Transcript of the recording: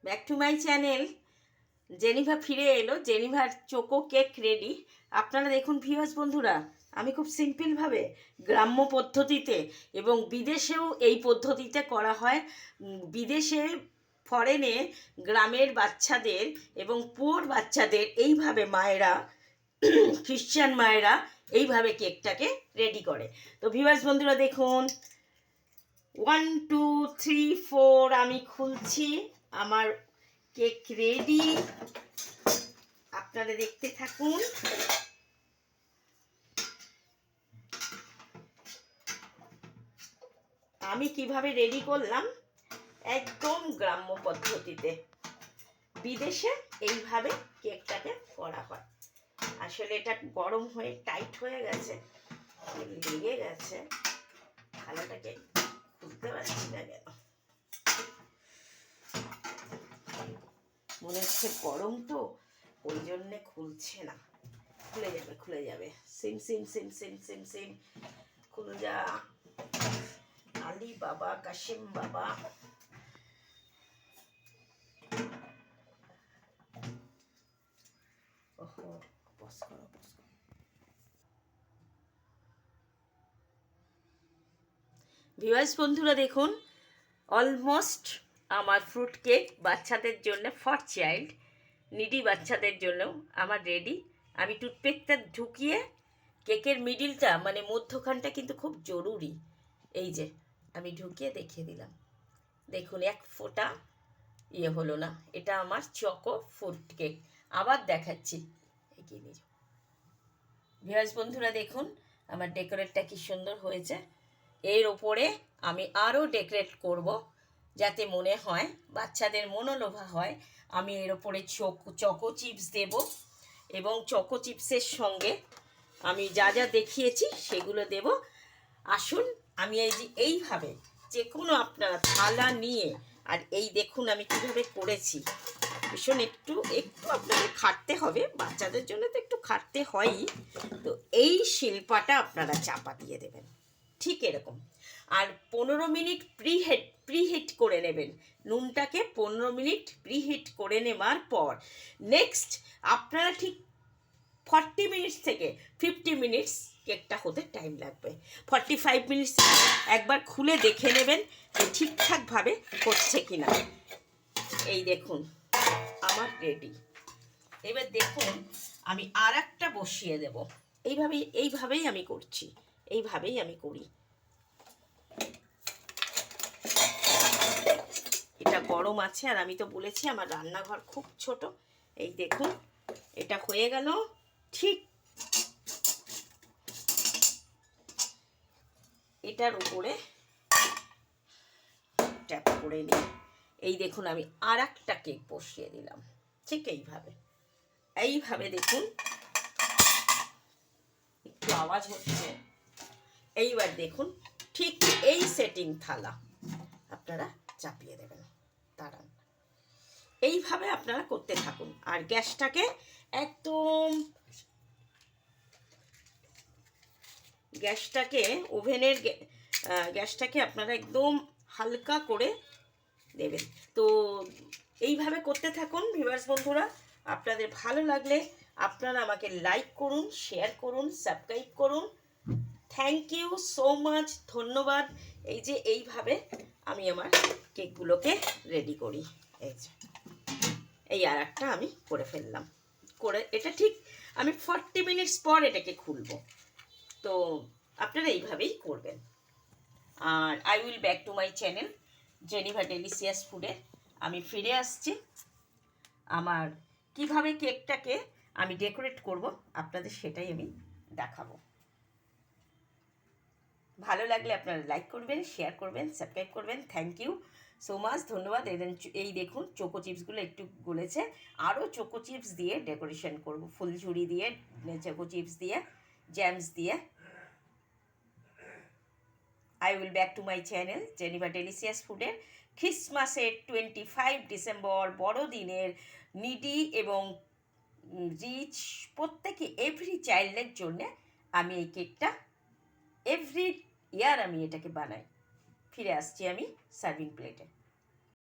Back to my channel. Geneva ফিরে এলো। জেনিভার choco cake ready. আপনারা দেখুন ভিউয়ার্স বন্ধুরা, আমি খুব সিম্পলভাবে গ্রাম্য পদ্ধতিতে এবং বিদেশেও এই পদ্ধতিতে করা হয়। বিদেশে ফরেনে গ্রামের বাচ্চাদের এবং পুয়োর বাচ্চাদের এইভাবে মায়েরা খ্রিশ্চান মায়েরা এইভাবে কেকটাকে রেডি করে। তো ভিউয়ার্স বন্ধুরা দেখুন, 1 2 3 4 আমি খুলছি। আমার কেক রেডি, আপনারা দেখতে থাকুন। আমি কিভাবে রেডি করলাম একদম গ্রাম্য পদ্ধতিতে। বিদেশে এইভাবে কেকটাকে করা হয়। আসলে এটা গরম হয়ে টাইট হয়ে গেছে, লেগে গেছে, থালাটাকে খুলতে পারছি না কেন, মনে হচ্ছে গরম তো ওই জন্যে খুলছে না। খুলে যাবে, খুলে যাবে। সিম সিম সিম সিম সিম সিম খুলে যা। আলী বাবা, কাশিম বাবা। ওহো, পজ করো, পজ করো। ভিউয়ার্স বন্ধুরা দেখুন, অলমোস্ট আমার ফ্রুট কেক বাচ্চাদের জন্য, ফর চাইল্ড নিডি বাচ্চাদের জন্যও আমার রেডি। আমি টুথপেকটা ঢুকিয়ে কেকের মিডিলটা মানে মধ্যখানটা কিন্তু খুব জরুরি। এই যে আমি ঢুকিয়ে দেখিয়ে দিলাম, দেখুন এক ফোঁটা ইয়ে হলো না। এটা আমার চকো ফ্রুট কেক। আবার দেখাচ্ছি, এগিয়ে নিয়ে যাও। ভিউয়ার্স বন্ধুরা দেখুন আমার ডেকোরেটটা কি সুন্দর হয়েছে। এর ওপরে আমি আরও ডেকোরেট করব, যাতে মনে হয় বাচ্চাদের মনোলোভা হয়। আমি এর ওপরে চকো চিপস দেব এবং চকো চিপসের সঙ্গে আমি যা যা দেখিয়েছি সেগুলো দেব। আসুন, আমি এই যে এইভাবে যে কোনো আপনারা থালা নিয়ে, আর এই দেখুন আমি কীভাবে করেছি। ভীষণ একটু আপনাদের খাটতে হবে, বাচ্চাদের জন্য তো একটু খাটতে হয়ই। তো এই শিল্পাটা আপনারা চাপা দিয়ে দেবেন ঠিক এরকম। আর 15 মিনিট প্রিহিট করে নেবেন। নুনটাকে 15 মিনিট প্রিহিট করে নেওয়ার পর নেক্সট আপনারা ঠিক 40 মিনিটস থেকে 50 মিনিটস কেকটা হতে টাইম লাগবে। 45 মিনিটস একবার খুলে দেখে নেবেন যে ঠিকঠাকভাবে হচ্ছে কিনা। এই দেখুন আমার রেডি। এবার দেখুন আমি আর একটা বসিয়ে দেব। এইভাবেই আমি করছি, এইভাবেই আমি করি। এটা গরম আছে, আর আমি তো বলেছি আমার রান্নাঘর খুব ছোট। এই দেখুন এটা হয়ে গেল। ঠিক এটার উপরে ট্যাপ করে নিই। এই দেখুন আমি আর একটা কেক বসিয়ে দিলাম ঠিক এইভাবে দেখুন একটু আওয়াজ হচ্ছে। এইবার দেখুন ঠিক এই সেটিং থালা আপনারা চাপিয়ে দেবেন, দাঁড়ান। এইভাবে আপনারা করতে থাকুন। আর গ্যাসটাকে একদম ওভেনের গ্যাসটাকে আপনারা একদম হালকা করে দেবেন। তো এইভাবে করতে থাকুন ভিউয়ার্স বন্ধুরা। আপনাদের ভালো লাগলে আপনারা আমাকে লাইক করুন, শেয়ার করুন, সাবস্ক্রাইব করুন। থ্যাংক ইউ সো মাচ, ধন্যবাদ। এই যে এইভাবে আমি আমার কেকগুলোকে রেডি করি। এই আর একটা আমি করে ফেললাম। করে এটা ঠিক আমি 40 মিনিটস পর এটাকে খুলব। তো আপনারা এইভাবেই করবেন। আর I will back to my channel Geneva delicious ফুডে আমি ফিরে আসছি। আমার কিভাবে কেকটাকে আমি ডেকোরেট করব আপনাদের সেটাই আমি দেখাবো। ভালো লাগলে আপনারা লাইক করবেন, শেয়ার করবেন, সাবস্ক্রাইব করবেন। থ্যাংক ইউ সো মাচ, ধন্যবাদ। এই দেখুন চোকো চিপসগুলো একটু গলেছে, আরও চোকো চিপস দিয়ে ডেকোরেশন করব, ফুলঝুরি দিয়ে, চোকো চিপস দিয়ে, জ্যামস দিয়ে। I will back to my channel Geneva delicious ফুডের খ্রিসমাসের 25 ডিসেম্বর বড়দিনের নিডি এবং রিচ প্রত্যেকে এভরি চাইল্ডের জন্য আমি এই কেকটা এভরি ইয়ার আমি এটাকে বানাই। ফিরে আসছি আমি সার্ভিং প্লেটে।